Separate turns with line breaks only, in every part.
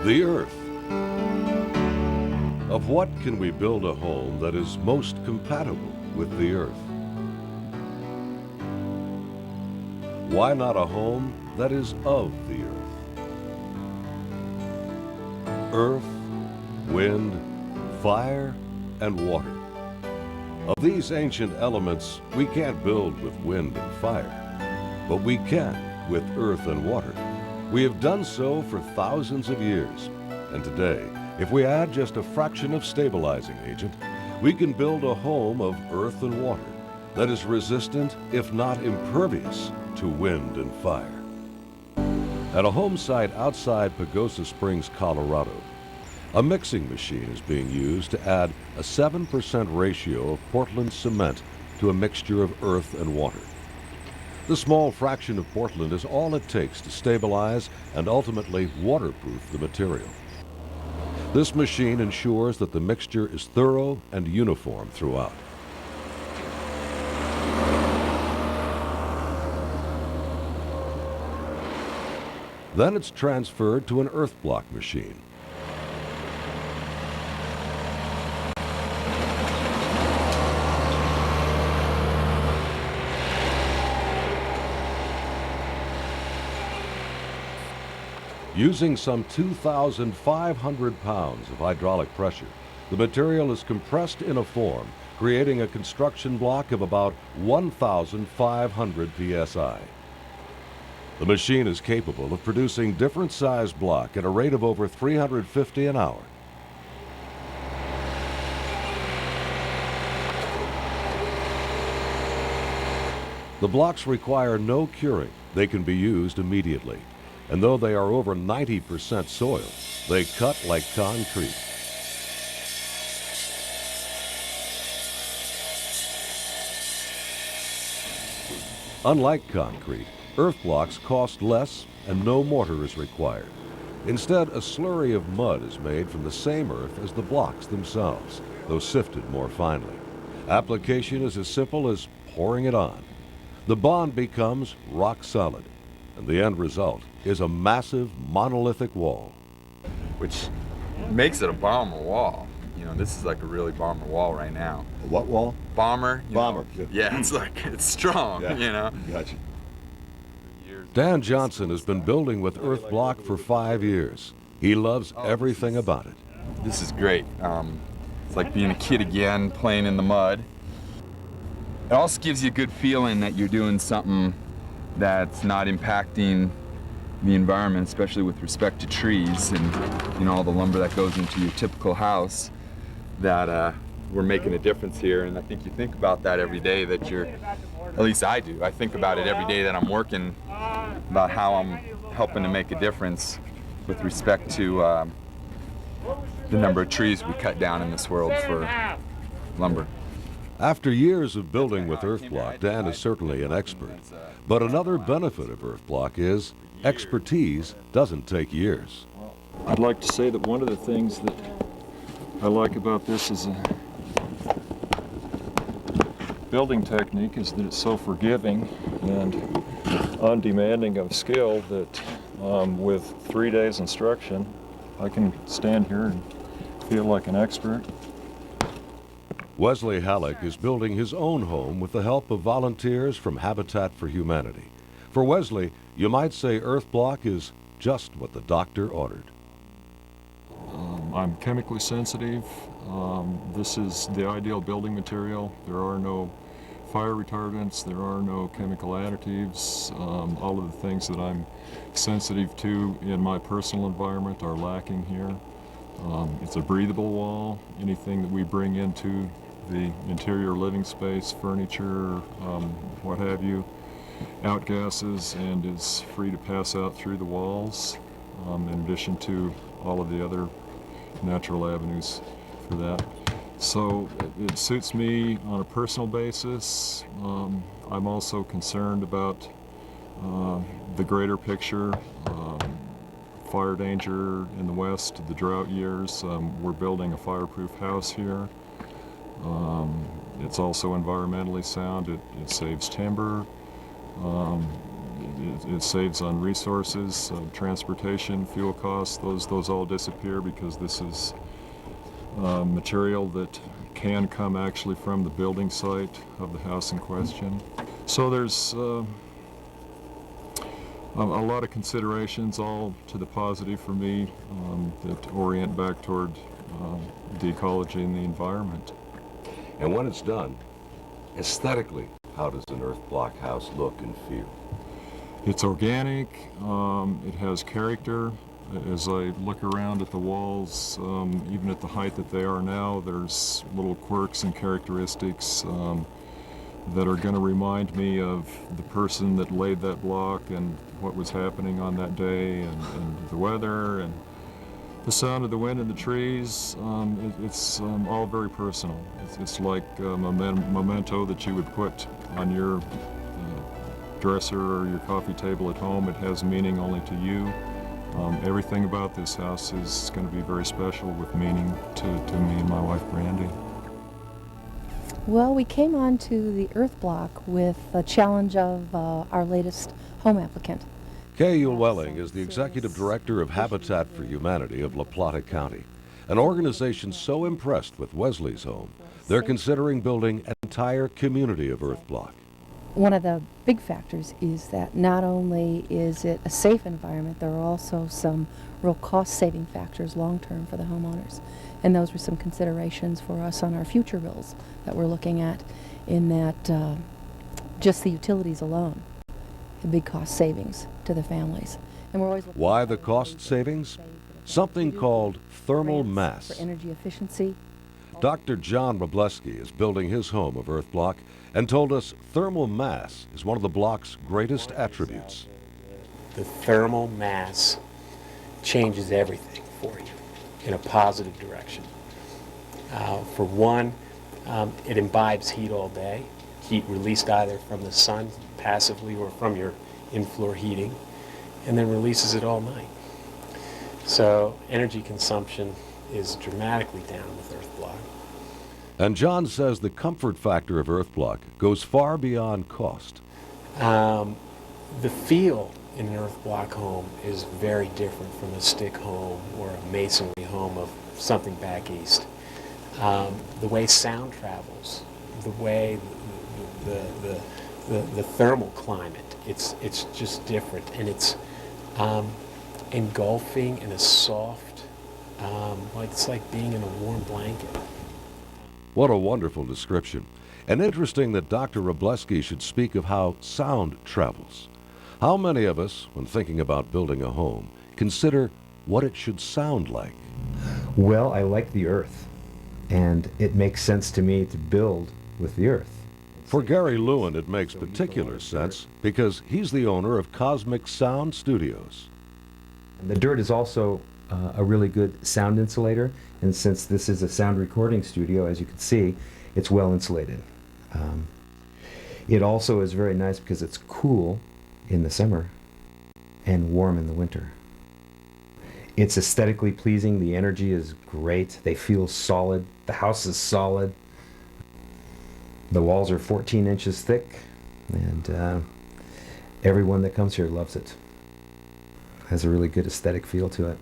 The earth. Of what can we build a home that is most compatible with the earth? Why not a home that is of the earth? Earth, wind, fire, and water. Of these ancient elements, we can't build with wind and fire, but we can with earth and water. We have done so for thousands of years, and today, if we add just a fraction of stabilizing agent, we can build a home of earth and water that is resistant, if not impervious, to wind and fire. At a home site outside Pagosa Springs, Colorado, a mixing machine is being used to add a 7% ratio of Portland cement to a mixture of earth and water. The small fraction of Portland is all it takes to stabilize and ultimately waterproof the material. This machine ensures that the mixture is thorough and uniform throughout. Then it's transferred to an earth block machine. Using some 2,500 pounds of hydraulic pressure, the material is compressed in a form, creating a construction block of about 1,500 psi. The machine is capable of producing different size block at a rate of over 350 an hour. The blocks require no curing. They can be used immediately. And though they are over 90% soil, they cut like concrete. Unlike concrete, earth blocks cost less and no mortar is required. Instead, a slurry of mud is made from the same earth as the blocks themselves, though sifted more finely. Application is as simple as pouring it on. The bond becomes rock solid, and the end result is a massive monolithic wall.
Which makes it a bomber wall. You know, this is like a really bomber wall right now.
A what wall?
Bomber.
Bomber.
Yeah, it's like, it's strong,
Yeah.
you know.
Gotcha.
Dan Johnson has been building with earth block for 5 years. He loves everything about it.
This is great. It's like being a kid again, playing in the mud. It also gives you a good feeling that you're doing something that's not impacting the environment, especially with respect to trees and, you know, all the lumber that goes into your typical house, that we're making a difference here. And I think you think about that every day that you're, at least I do, I think about it every day that I'm working, about how I'm helping to make a difference with respect to the number of trees we cut down in this world for lumber.
After years of building with earth block, Dan is certainly an expert. But another benefit of earth block is expertise doesn't take years.
I'd like to say that one of the things that I like about this as a building technique is that it's so forgiving and undemanding of skill that with 3 days instruction, I can stand here and feel like an expert.
Wesley Halleck is building his own home with the help of volunteers from Habitat for Humanity. For Wesley, you might say earth block is just what the doctor ordered.
I'm chemically sensitive. This is the ideal building material. There are no fire retardants, there are no chemical additives. All of the things that I'm sensitive to in my personal environment are lacking here. It's a breathable wall. Anything that we bring into the interior living space, furniture, what have you, outgasses and is free to pass out through the walls, in addition to all of the other natural avenues for that. So it suits me on a personal basis. I'm also concerned about the greater picture, fire danger in the west, the drought years. We're building a fireproof house here. It's also environmentally sound. It saves timber. it saves on resources, transportation, fuel costs. Those all disappear because this is material that can come actually from the building site of the house in question. So there's a lot of considerations, all to the positive for me, that orient back toward the ecology and the environment.
And when it's done, aesthetically, how does an earth block house look and feel?
It's organic, it has character. As I look around at the walls, even at the height that they are now, there's little quirks and characteristics that are going to remind me of the person that laid that block and what was happening on that day, and the weather and the sound of the wind in the trees. It's all very personal. It's like a memento that you would put on your dresser or your coffee table at home. It has meaning only to you. Everything about this house is going to be very special with meaning to me and my wife Brandy.
Well, we came on to the earth block with the challenge of our latest home applicant.
Kay Welling is the Executive Director of Habitat for Humanity of La Plata County, an organization so impressed with Wesley's home, they're considering building an entire community of earth block.
One of the big factors is that not only is it a safe environment, there are also some real cost-saving factors long-term for the homeowners. And those were some considerations for us on our future bills that we're looking at, in that just the utilities alone, the big cost savings to the families. And we're always looking
Why
at
the cost savings? Something called thermal mass.
for energy efficiency.
Dr. John Robleski is building his home of earth block and told us thermal mass is one of the block's greatest attributes.
The thermal mass changes everything for you in a positive direction. For one, it imbibes heat all day, heat released either from the sun passively or from your in-floor heating, and then releases it all night. So energy consumption is dramatically down with earth block.
And John says the comfort factor of earth block goes far beyond cost.
The feel in an earth block home is very different from a stick home or a masonry home of something back east. The way sound travels, the way the thermal climate, it's just different, and it's engulfing in a soft, it's like being in a warm blanket.
What a wonderful description. And interesting that Dr. Robleski should speak of how sound travels. How many of us, when thinking about building a home, consider what it should sound like?
Well, I like the earth, and it makes sense to me to build with the earth.
For Gary Lewin, it makes particular sense because he's the owner of Cosmic Sound Studios.
And the dirt is also a really good sound insulator, and since this is a sound recording studio, as you can see, it's well insulated. It also is very nice because it's cool in the summer and warm in the winter. It's aesthetically pleasing, the energy is great, they feel solid, the house is solid. The walls are 14 inches thick, and everyone that comes here loves it. Has a really good aesthetic feel to it.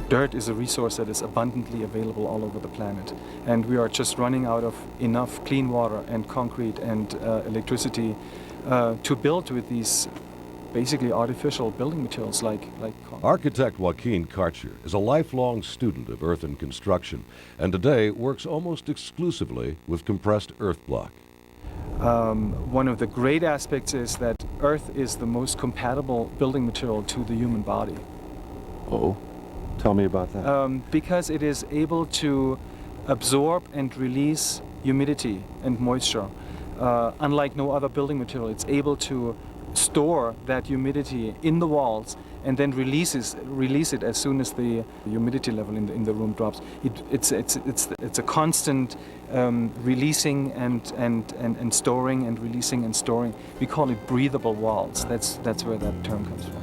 Dirt is a resource that is abundantly available all over the planet, and we are just running out of enough clean water and concrete and electricity to build with these basically artificial building materials like concrete.
Architect Joaquin Karcher is a lifelong student of earth and construction, and today works almost exclusively with compressed earth block.
One of the great aspects is that earth is the most compatible building material to the human body.
Oh, tell me about that.
Because it is able to absorb and release humidity and moisture. unlike no other building material, it's able to store that humidity in the walls and then release it as soon as the humidity level in the room drops. It's a constant releasing and storing and releasing and storing. We call it breathable walls. That's where that term comes from.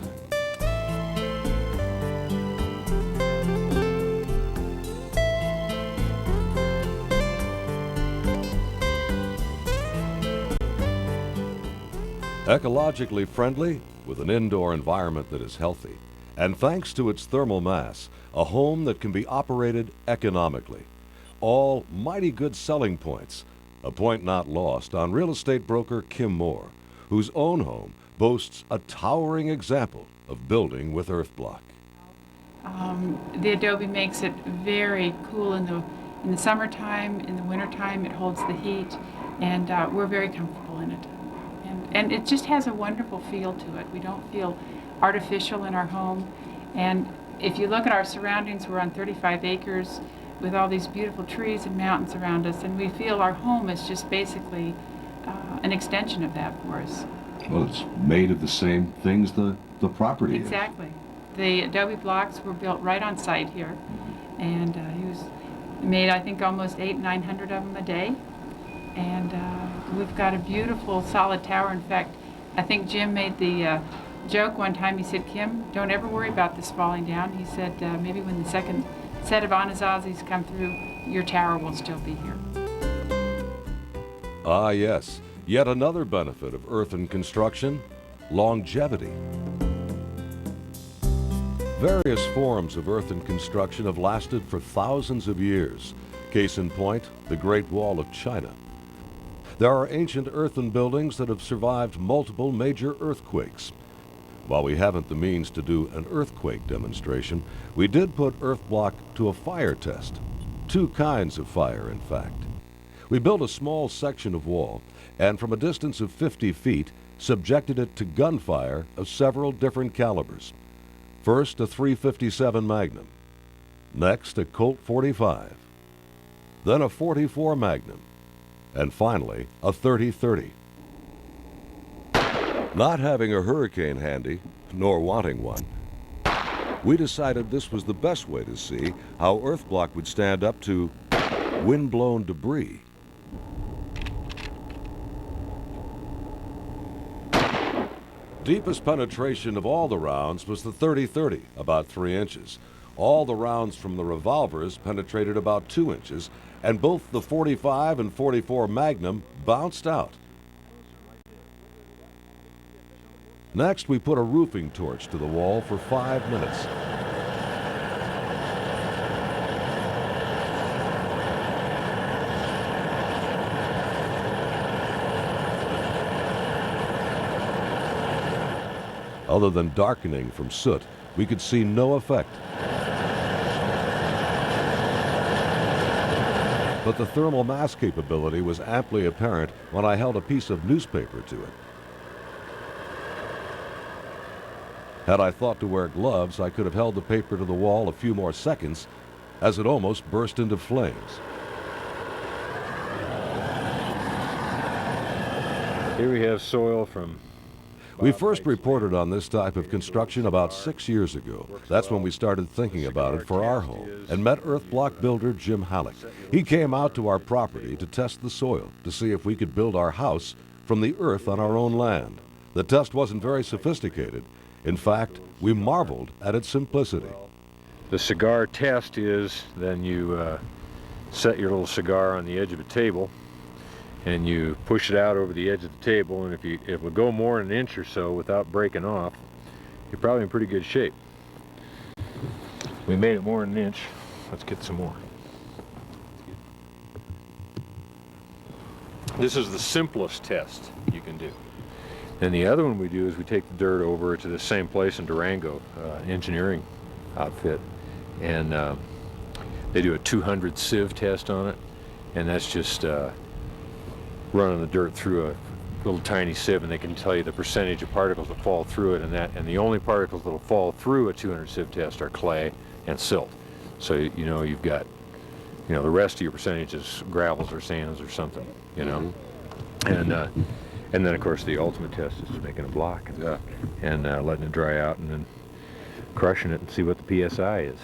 Ecologically friendly, with an indoor environment that is healthy, and thanks to its thermal mass, a home that can be operated economically. All mighty good selling points, a point not lost on real estate broker Kim Moore, whose own home boasts a towering example of building with earth block.
The Adobe makes it very cool in the summertime. In the wintertime, it holds the heat, and we're very comfortable in it. And it just has a wonderful feel to it. We don't feel artificial in our home. And if you look at our surroundings, we're on 35 acres with all these beautiful trees and mountains around us, and we feel our home is just basically an extension of that for us.
Well, it's made of the same things the property is.
Exactly. The Adobe blocks were built right on site here, and he made, I think, almost 800-900 of them a day. And we've got a beautiful solid tower. In fact, I think Jim made the joke one time. He said, "Kim, don't ever worry about this falling down." He said, maybe when the second set of Anazazis come through, your tower will still be here.
Ah yes, yet another benefit of earthen construction, longevity. Various forms of earthen construction have lasted for thousands of years. Case in point, the Great Wall of China. There are ancient earthen buildings that have survived multiple major earthquakes. While we haven't the means to do an earthquake demonstration, we did put earth block to a fire test. Two kinds of fire, in fact. We built a small section of wall, and from a distance of 50 feet, subjected it to gunfire of several different calibers. First, a .357 Magnum. Next, a Colt 45. Then a .44 Magnum. And finally, a .30-30. Not having a hurricane handy, nor wanting one, we decided this was the best way to see how earth block would stand up to wind-blown debris. Deepest penetration of all the rounds was the .30-30, about 3 inches. All the rounds from the revolvers penetrated about 2 inches, and both the .45 and .44 Magnum bounced out. Next, we put a roofing torch to the wall for 5 minutes. Other than darkening from soot, we could see no effect. But the thermal mass capability was amply apparent when I held a piece of newspaper to it. Had I thought to wear gloves, I could have held the paper to the wall a few more seconds, as it almost burst into flames.
Here we have soil from...
We first reported on this type of construction about 6 years ago. That's when we started thinking about it for our home and met earth block builder Jim Halleck. He came out to our property to test the soil to see if we could build our house from the earth on our own land. The test wasn't very sophisticated. In fact, we marveled at its simplicity.
The cigar test is then you set your little cigar on the edge of a table and you push it out over the edge of the table, and if it would go more than an inch or so without breaking off, you're probably in pretty good shape. We made it more than an inch. Let's get some more. This is the simplest test you can do. And the other one we do is we take the dirt over to the same place in Durango, engineering outfit, and they do a 200 sieve test on it, and that's just running the dirt through a little tiny sieve, and they can tell you the percentage of particles that fall through it, and the only particles that will fall through a 200 sieve test are clay and silt. So you know you've got, the rest of your percentage is gravels or sands or something, And then, of course, the ultimate test is making a block and letting it dry out and then crushing it and see what the PSI is.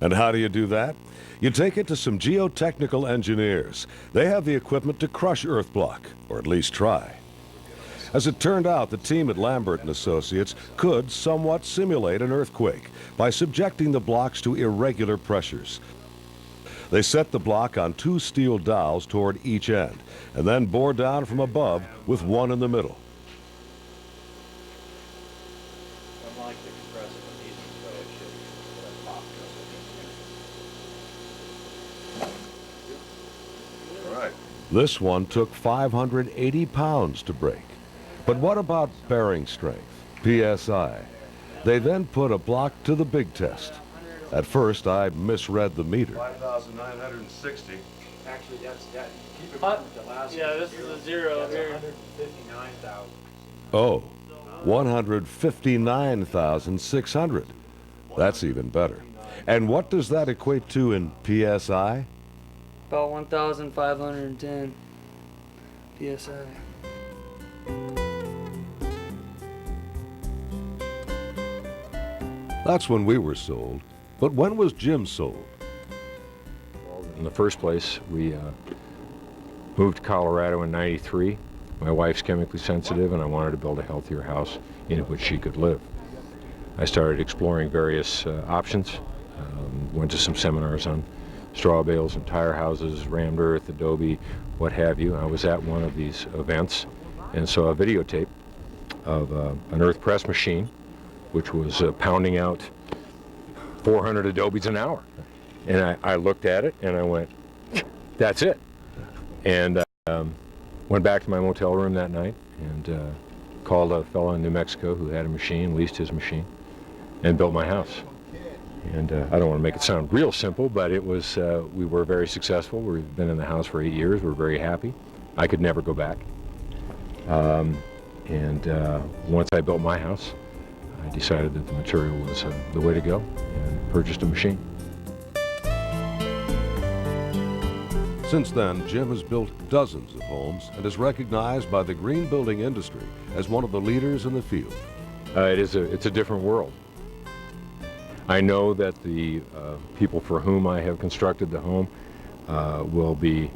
And how do you do that? You take it to some geotechnical engineers. They have the equipment to crush earth block, or at least try. As it turned out, the team at Lambert & Associates could somewhat simulate an earthquake by subjecting the blocks to irregular pressures. They set the block on 2 steel dowels toward each end, and then bore down from above with one in the middle. This one took 580 pounds to break. But what about bearing strength, PSI? They then put a block to the big test. At first, I misread the meter.
5,960.
Actually, that's that. Keep it with the last. Yeah, this is a zero here. 159,000.
Oh, 159,600. That's even better. And what does that equate to in PSI?
About 1,510 PSI.
That's when we were sold. But when was Jim sold?
In the first place, we moved to Colorado in '93. My wife's chemically sensitive, and I wanted to build a healthier house in which she could live. I started exploring various options, went to some seminars on straw bales and tire houses, rammed earth, ADOBE, what have you. I was at one of these events and saw a videotape of an earth press machine, which was pounding out 400 ADOBEs an hour. And I looked at it and I went, that's it. And went back to my motel room that night and called a fellow in New Mexico who had a machine, leased his machine, and built my house. And I don't want to make it sound real simple, but it was, we were very successful. We've been in the house for 8 years. We're very happy. I could never go back. Once I built my house, I decided that the material was the way to go and purchased a machine.
Since then, Jim has built dozens of homes and is recognized by the green building industry as one of the leaders in the field.
It's a different world. I know that the people for whom I have constructed the home will be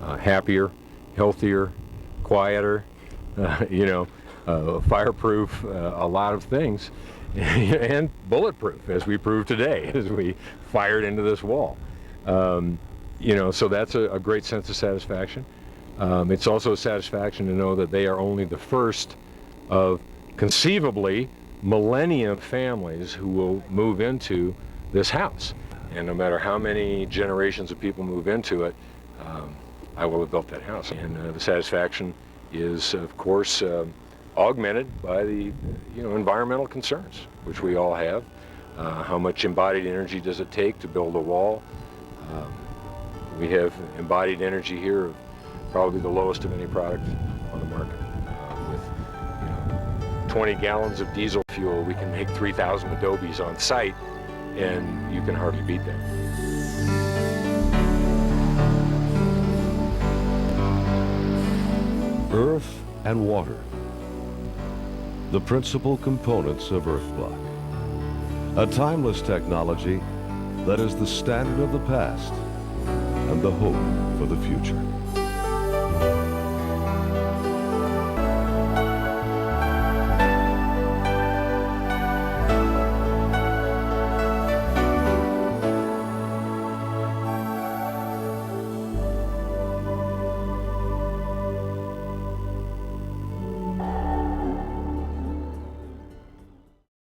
happier, healthier, quieter, fireproof, a lot of things, and bulletproof, as we proved today, as we fired into this wall. So that's a great sense of satisfaction. It's also a satisfaction to know that they are only the first of conceivably millennium families who will move into this house. And no matter how many generations of people move into it, I will have built that house. And the satisfaction is, of course, augmented by the environmental concerns, which we all have. How much embodied energy does it take to build a wall? We have embodied energy here of probably the lowest of any product on the market. With 20 gallons of diesel fuel, we can make 3,000 ADOBEs on site, and you can hardly beat that.
Earth and water, the principal components of earth block. A timeless technology that is the standard of the past and the hope for the future.